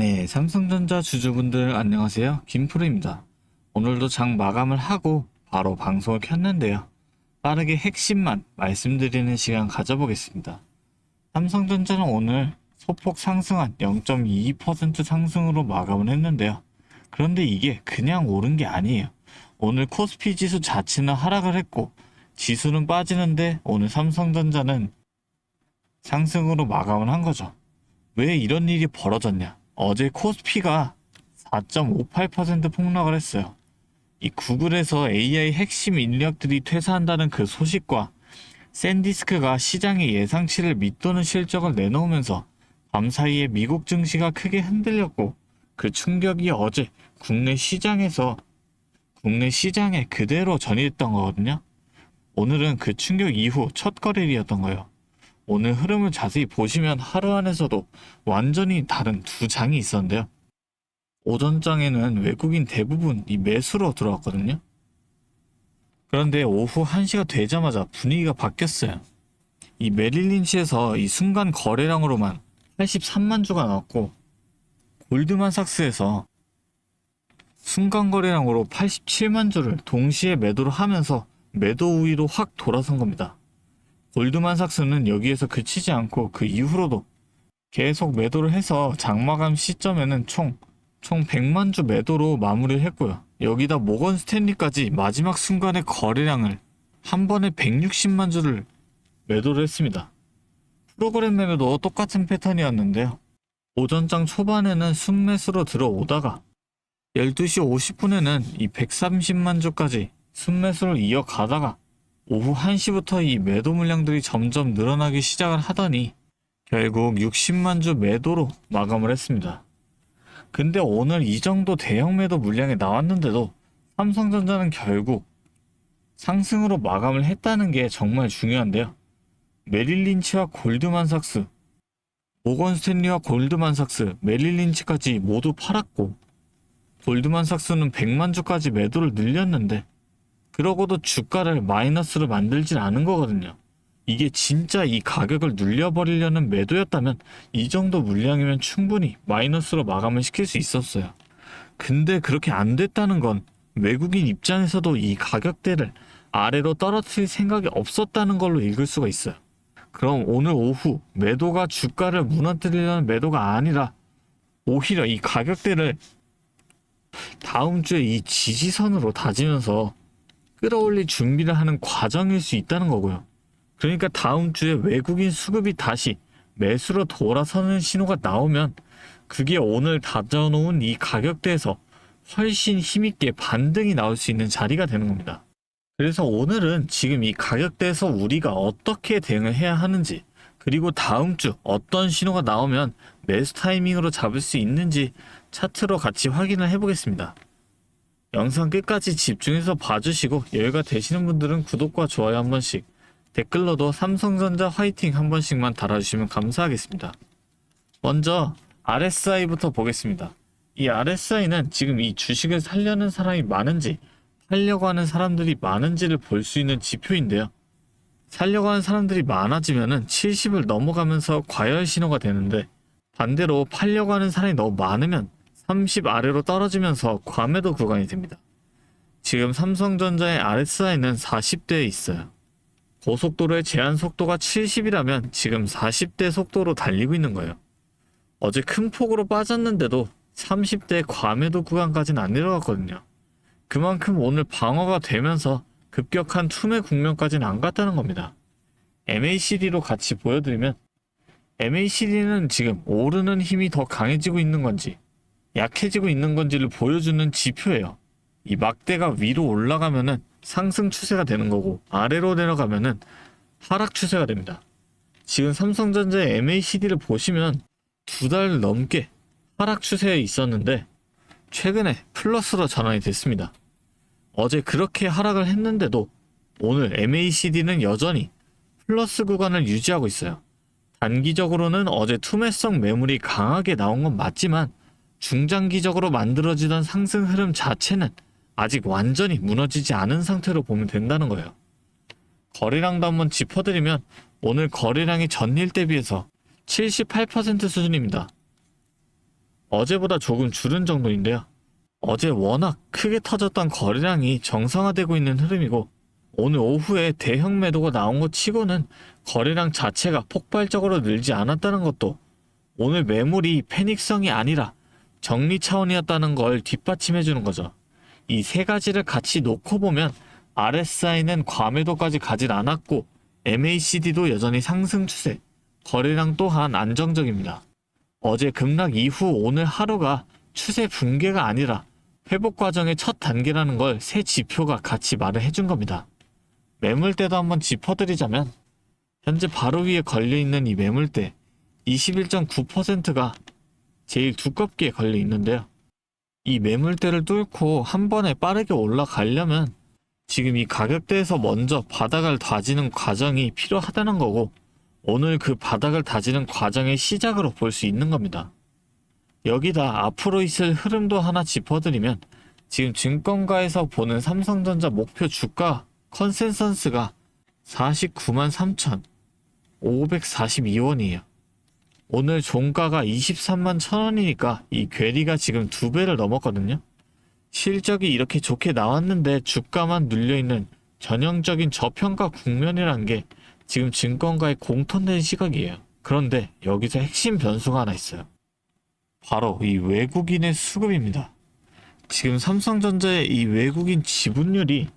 네, 삼성전자 주주분들 안녕하세요. 김프로입니다. 오늘도 장 마감을 하고 바로 방송을 켰는데요. 빠르게 핵심만 말씀드리는 시간 가져보겠습니다. 삼성전자는 오늘 소폭 상승한 0.22% 상승으로 마감을 했는데요. 그런데 이게 그냥 오른 게 아니에요. 오늘 코스피 지수 자체는 하락을 했고 지수는 빠지는데 오늘 삼성전자는 상승으로 마감을 한 거죠. 왜 이런 일이 벌어졌냐? 어제 코스피가 4.58% 폭락을 했어요. 이 구글에서 AI 핵심 인력들이 퇴사한다는 그 소식과 샌디스크가 시장의 예상치를 밑도는 실적을 내놓으면서 밤사이에 미국 증시가 크게 흔들렸고 그 충격이 어제 국내 시장에 그대로 전이됐던 거거든요. 오늘은 그 충격 이후 첫 거래일이었던 거예요. 오늘 흐름을 자세히 보시면 하루 안에서도 완전히 다른 두 장이 있었는데요. 오전장에는 외국인 대부분 이 매수로 들어왔거든요. 그런데 오후 1시가 되자마자 분위기가 바뀌었어요. 이 메릴린치에서 이 순간 거래량으로만 83만 주가 나왔고 골드만삭스에서 순간 거래량으로 87만 주를 동시에 매도를 하면서 매도 우위로 확 돌아선 겁니다. 골드만삭스는 여기에서 그치지 않고 그 이후로도 계속 매도를 해서 장마감 시점에는 총 100만 주 매도로 마무리를 했고요. 여기다 모건 스탠리까지 마지막 순간의 거래량을 한 번에 160만 주를 매도를 했습니다. 프로그램 매매도 똑같은 패턴이었는데요. 오전장 초반에는 순매수로 들어오다가 12시 50분에는 이 130만 주까지 순매수를 이어가다가 오후 1시부터 이 매도 물량들이 점점 늘어나기 시작을 하더니 결국 60만 주 매도로 마감을 했습니다. 근데 오늘 이 정도 대형 매도 물량이 나왔는데도 삼성전자는 결국 상승으로 마감을 했다는 게 정말 중요한데요. 메릴린치와 골드만삭스, 모건스탠리와 골드만삭스, 메릴린치까지 모두 팔았고 골드만삭스는 100만 주까지 매도를 늘렸는데 그러고도 주가를 마이너스로 만들진 않은 거거든요. 이게 진짜 이 가격을 눌려버리려는 매도였다면 이 정도 물량이면 충분히 마이너스로 마감을 시킬 수 있었어요. 근데 그렇게 안 됐다는 건 외국인 입장에서도 이 가격대를 아래로 떨어뜨릴 생각이 없었다는 걸로 읽을 수가 있어요. 그럼 오늘 오후 매도가 주가를 무너뜨리려는 매도가 아니라 오히려 이 가격대를 다음 주에 이 지지선으로 다지면서 끌어올릴 준비를 하는 과정일 수 있다는 거고요. 그러니까 다음 주에 외국인 수급이 다시 매수로 돌아서는 신호가 나오면 그게 오늘 다져놓은 이 가격대에서 훨씬 힘있게 반등이 나올 수 있는 자리가 되는 겁니다. 그래서 오늘은 지금 이 가격대에서 우리가 어떻게 대응을 해야 하는지, 그리고 다음 주 어떤 신호가 나오면 매수 타이밍으로 잡을 수 있는지 차트로 같이 확인을 해보겠습니다. 영상 끝까지 집중해서 봐주시고 여유가 되시는 분들은 구독과 좋아요 한 번씩, 댓글로도 삼성전자 화이팅 한 번씩만 달아주시면 감사하겠습니다. 먼저 RSI부터 보겠습니다. 이 RSI는 지금 이 주식을 사려는 사람이 많은지 팔려고 하는 사람들이 많은지를 볼 수 있는 지표인데요. 살려고 하는 사람들이 많아지면은 70을 넘어가면서 과열 신호가 되는데 반대로 팔려고 하는 사람이 너무 많으면 30 아래로 떨어지면서 과매도 구간이 됩니다. 지금 삼성전자의 RSI는 40대에 있어요. 고속도로의 제한 속도가 70이라면 지금 40대 속도로 달리고 있는 거예요. 어제 큰 폭으로 빠졌는데도 30대 과매도 구간까지는 안 내려갔거든요. 그만큼 오늘 방어가 되면서 급격한 투매 국면까지는 안 갔다는 겁니다. MACD로 같이 보여드리면 MACD는 지금 오르는 힘이 더 강해지고 있는 건지 약해지고 있는 건지를 보여주는 지표예요. 이 막대가 위로 올라가면은 상승 추세가 되는 거고 아래로 내려가면은 하락 추세가 됩니다. 지금 삼성전자의 MACD를 보시면 2달 넘게 하락 추세에 있었는데 최근에 플러스로 전환이 됐습니다. 어제 그렇게 하락을 했는데도 오늘 MACD는 여전히 플러스 구간을 유지하고 있어요. 단기적으로는 어제 투매성 매물이 강하게 나온 건 맞지만 중장기적으로 만들어지던 상승 흐름 자체는 아직 완전히 무너지지 않은 상태로 보면 된다는 거예요. 거래량도 한번 짚어드리면 오늘 거래량이 전일 대비해서 78% 수준입니다. 어제보다 조금 줄은 정도인데요. 어제 워낙 크게 터졌던 거래량이 정상화되고 있는 흐름이고 오늘 오후에 대형 매도가 나온 것 치고는 거래량 자체가 폭발적으로 늘지 않았다는 것도 오늘 매물이 패닉성이 아니라 정리 차원이었다는 걸 뒷받침해 주는 거죠. 이 세 가지를 같이 놓고 보면 RSI는 과매도까지 가진 않았고 MACD도 여전히 상승 추세, 거래량 또한 안정적입니다. 어제 급락 이후 오늘 하루가 추세 붕괴가 아니라 회복 과정의 첫 단계라는 걸 새 지표가 같이 말을 해준 겁니다. 매물대도 한번 짚어드리자면 현재 바로 위에 걸려있는 이 매물대 21.9%가 제일 두껍게 걸려 있는데요. 이 매물대를 뚫고 한 번에 빠르게 올라가려면 지금 이 가격대에서 먼저 바닥을 다지는 과정이 필요하다는 거고 오늘 그 바닥을 다지는 과정의 시작으로 볼 수 있는 겁니다. 여기다 앞으로 있을 흐름도 하나 짚어드리면 지금 증권가에서 보는 삼성전자 목표 주가 컨센서스가 49만 3,542원이에요. 오늘 종가가 23만 1,000원이니까 이 괴리가 지금 2배를 넘었거든요. 실적이 이렇게 좋게 나왔는데 주가만 눌려있는 전형적인 저평가 국면이란 게 지금 증권가의 공통된 시각이에요. 그런데 여기서 핵심 변수가 하나 있어요. 바로 이 외국인의 수급입니다. 지금 삼성전자의 이 외국인 지분율이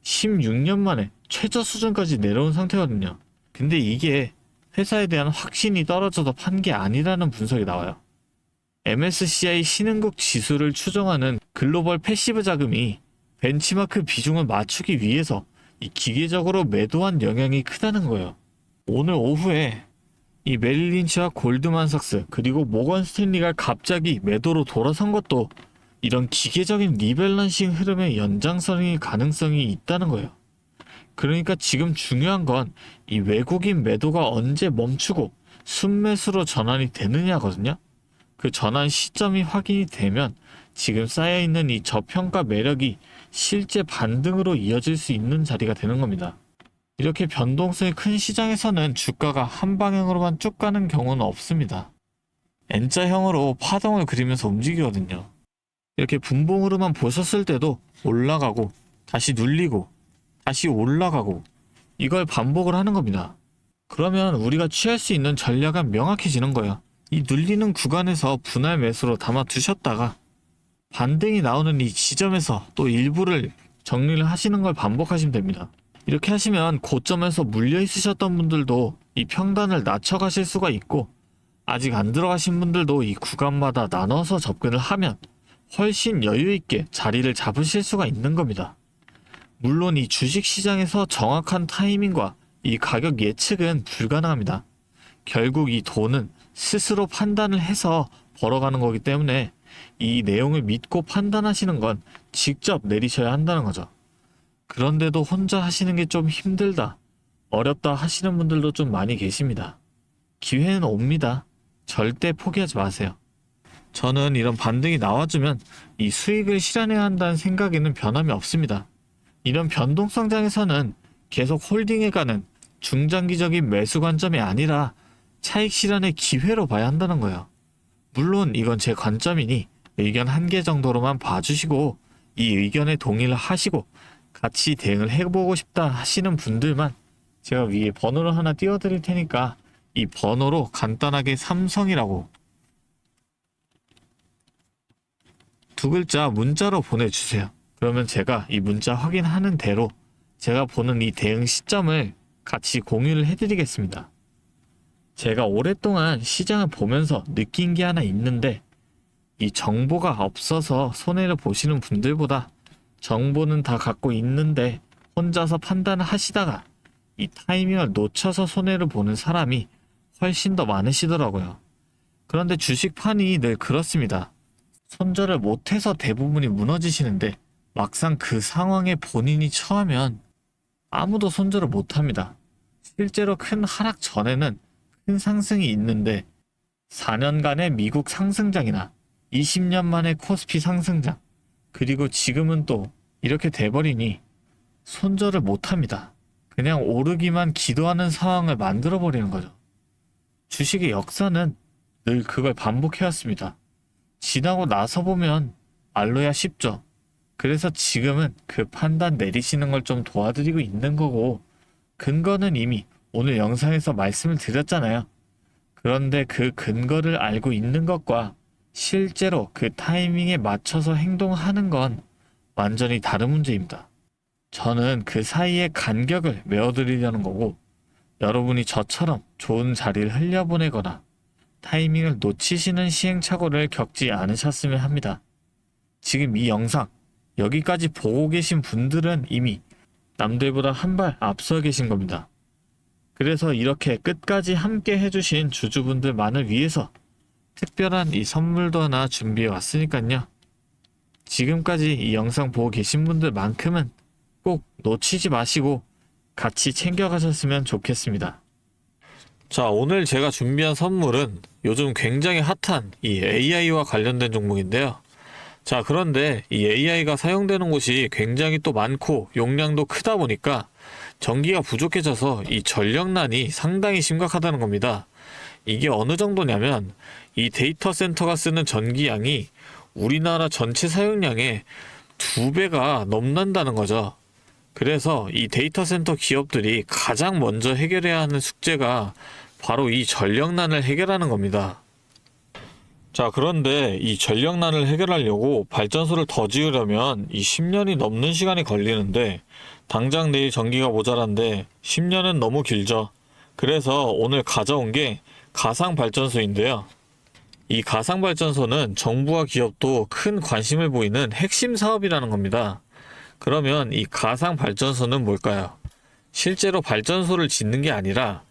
16년 만에 최저 수준까지 내려온 상태거든요. 근데 이게 회사에 대한 확신이 떨어져서 판 게 아니라는 분석이 나와요. MSCI 신흥국 지수를 추정하는 글로벌 패시브 자금이 벤치마크 비중을 맞추기 위해서 이 기계적으로 매도한 영향이 크다는 거예요. 오늘 오후에 이 메릴린치와 골드만삭스 그리고 모건 스탠리가 갑자기 매도로 돌아선 것도 이런 기계적인 리밸런싱 흐름의 연장선의 가능성이 있다는 거예요. 그러니까 지금 중요한 건 이 외국인 매도가 언제 멈추고 순매수로 전환이 되느냐거든요. 그 전환 시점이 확인이 되면 지금 쌓여있는 이 저평가 매력이 실제 반등으로 이어질 수 있는 자리가 되는 겁니다. 이렇게 변동성이 큰 시장에서는 주가가 한 방향으로만 쭉 가는 경우는 없습니다. N자형으로 파동을 그리면서 움직이거든요. 이렇게 분봉으로만 보셨을 때도 올라가고 다시 눌리고 다시 올라가고 이걸 반복을 하는 겁니다. 그러면 우리가 취할 수 있는 전략은 명확해지는 거예요. 이 눌리는 구간에서 분할 매수로 담아 두셨다가 반등이 나오는 이 지점에서 또 일부를 정리를 하시는 걸 반복하시면 됩니다. 이렇게 하시면 고점에서 물려 있으셨던 분들도 이 평단을 낮춰 가실 수가 있고 아직 안 들어가신 분들도 이 구간마다 나눠서 접근을 하면 훨씬 여유 있게 자리를 잡으실 수가 있는 겁니다. 물론 이 주식시장에서 정확한 타이밍과 이 가격 예측은 불가능합니다. 결국 이 돈은 스스로 판단을 해서 벌어가는 거기 때문에 이 내용을 믿고 판단하시는 건 직접 내리셔야 한다는 거죠. 그런데도 혼자 하시는 게 좀 힘들다, 어렵다 하시는 분들도 좀 많이 계십니다. 기회는 옵니다. 절대 포기하지 마세요. 저는 이런 반등이 나와주면 이 수익을 실현해야 한다는 생각에는 변함이 없습니다. 이런 변동성장에서는 계속 홀딩해가는 중장기적인 매수 관점이 아니라 차익 실현의 기회로 봐야 한다는 거예요. 물론 이건 제 관점이니 의견 한 개 정도로만 봐주시고 이 의견에 동의를 하시고 같이 대응을 해보고 싶다 하시는 분들만 제가 위에 번호를 하나 띄워드릴 테니까 이 번호로 간단하게 삼성이라고 두 글자 문자로 보내주세요. 그러면 제가 이 문자 확인하는 대로 제가 보는 이 대응 시점을 같이 공유를 해드리겠습니다. 제가 오랫동안 시장을 보면서 느낀 게 하나 있는데 이 정보가 없어서 손해를 보시는 분들보다 정보는 다 갖고 있는데 혼자서 판단을 하시다가 이 타이밍을 놓쳐서 손해를 보는 사람이 훨씬 더 많으시더라고요. 그런데 주식판이 늘 그렇습니다. 손절을 못해서 대부분이 무너지시는데 막상 그 상황에 본인이 처하면 아무도 손절을 못합니다. 실제로 큰 하락 전에는 큰 상승이 있는데 4년간의 미국 상승장이나 20년 만에 코스피 상승장 그리고 지금은 또 이렇게 돼버리니 손절을 못합니다. 그냥 오르기만 기도하는 상황을 만들어버리는 거죠. 주식의 역사는 늘 그걸 반복해왔습니다. 지나고 나서 보면 말로야 쉽죠. 그래서 지금은 그 판단 내리시는 걸 좀 도와드리고 있는 거고, 근거는 이미 오늘 영상에서 말씀을 드렸잖아요. 그런데 그 근거를 알고 있는 것과 실제로 그 타이밍에 맞춰서 행동하는 건 완전히 다른 문제입니다. 저는 그 사이의 간격을 메워드리려는 거고, 여러분이 저처럼 좋은 자리를 흘려보내거나 타이밍을 놓치시는 시행착오를 겪지 않으셨으면 합니다. 지금 이 영상 여기까지 보고 계신 분들은 이미 남들보다 한 발 앞서 계신 겁니다. 그래서 이렇게 끝까지 함께 해주신 주주분들만을 위해서 특별한 이 선물도 하나 준비해 왔으니까요. 지금까지 이 영상 보고 계신 분들만큼은 꼭 놓치지 마시고 같이 챙겨가셨으면 좋겠습니다. 자, 오늘 제가 준비한 선물은 요즘 굉장히 핫한 이 AI와 관련된 종목인데요. 자, 그런데 이 AI가 사용되는 곳이 굉장히 또 많고 용량도 크다 보니까 전기가 부족해져서 이 전력난이 상당히 심각하다는 겁니다. 이게 어느 정도냐면 이 데이터 센터가 쓰는 전기량이 우리나라 전체 사용량의 2배가 넘는다는 거죠. 그래서 이 데이터 센터 기업들이 가장 먼저 해결해야 하는 숙제가 바로 이 전력난을 해결하는 겁니다. 자, 그런데 이 전력난을 해결하려고 발전소를 더 지으려면 이 10년이 넘는 시간이 걸리는데 당장 내일 전기가 모자란데 10년은 너무 길죠. 그래서 오늘 가져온 게 가상발전소인데요. 이 가상발전소는 정부와 기업도 큰 관심을 보이는 핵심 사업이라는 겁니다. 그러면 이 가상발전소는 뭘까요? 실제로 발전소를 짓는 게 아니라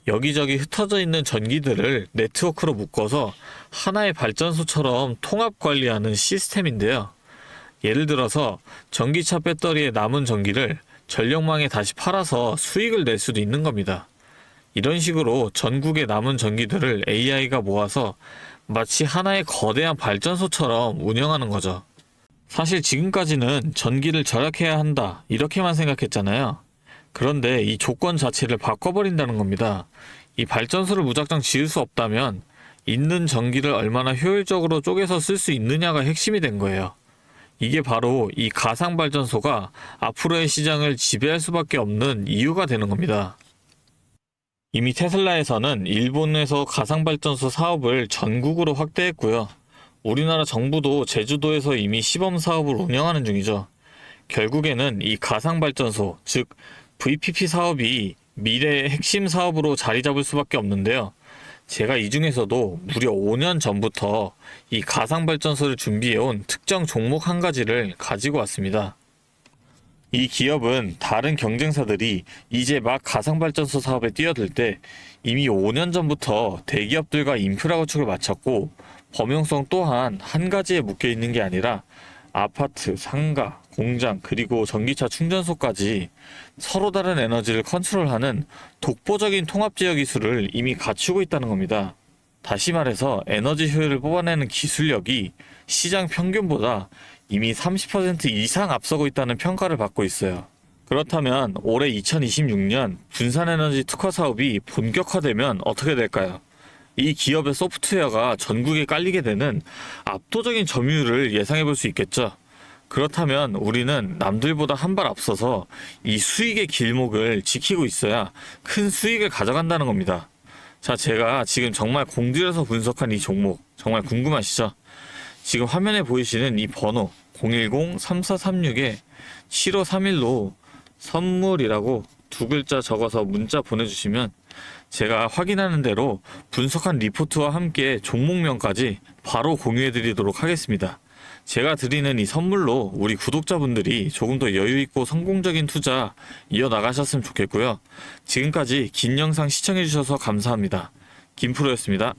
여기저기 흩어져 있는 전기들을 네트워크로 묶어서 하나의 발전소처럼 통합 관리하는 시스템인데요. 예를 들어서 전기차 배터리에 남은 전기를 전력망에 다시 팔아서 수익을 낼 수도 있는 겁니다. 이런 식으로 전국의 남은 전기들을 AI가 모아서 마치 하나의 거대한 발전소처럼 운영하는 거죠. 사실 지금까지는 전기를 절약해야 한다 이렇게만 생각했잖아요. 그런데 이 조건 자체를 바꿔버린다는 겁니다. 이 발전소를 무작정 지을 수 없다면 있는 전기를 얼마나 효율적으로 쪼개서 쓸 수 있느냐가 핵심이 된 거예요. 이게 바로 이 가상발전소가 앞으로의 시장을 지배할 수밖에 없는 이유가 되는 겁니다. 이미 테슬라에서는 일본에서 가상발전소 사업을 전국으로 확대했고요. 우리나라 정부도 제주도에서 이미 시범 사업을 운영하는 중이죠. 결국에는 이 가상발전소, 즉 VPP 사업이 미래의 핵심 사업으로 자리 잡을 수밖에 없는데요. 제가 이 중에서도 무려 5년 전부터 이 가상발전소를 준비해온 특정 종목 한 가지를 가지고 왔습니다. 이 기업은 다른 경쟁사들이 이제 막 가상발전소 사업에 뛰어들 때 이미 5년 전부터 대기업들과 인프라 구축을 마쳤고 범용성 또한 한 가지에 묶여 있는 게 아니라 아파트, 상가, 공장, 그리고 전기차 충전소까지 서로 다른 에너지를 컨트롤하는 독보적인 통합제어 기술을 이미 갖추고 있다는 겁니다. 다시 말해서 에너지 효율을 뽑아내는 기술력이 시장 평균보다 이미 30% 이상 앞서고 있다는 평가를 받고 있어요. 그렇다면 올해 2026년 분산에너지 특화 사업이 본격화되면 어떻게 될까요? 이 기업의 소프트웨어가 전국에 깔리게 되는 압도적인 점유율을 예상해 볼 수 있겠죠. 그렇다면 우리는 남들보다 한 발 앞서서 이 수익의 길목을 지키고 있어야 큰 수익을 가져간다는 겁니다. 자, 제가 지금 정말 공들여서 분석한 이 종목 정말 궁금하시죠? 지금 화면에 보이시는 이 번호 010-3436-7531로 선물이라고 두 글자 적어서 문자 보내주시면 제가 확인하는 대로 분석한 리포트와 함께 종목명까지 바로 공유해드리도록 하겠습니다. 제가 드리는 이 선물로 우리 구독자분들이 조금 더 여유있고 성공적인 투자 이어나가셨으면 좋겠고요. 지금까지 긴 영상 시청해주셔서 감사합니다. 김프로였습니다.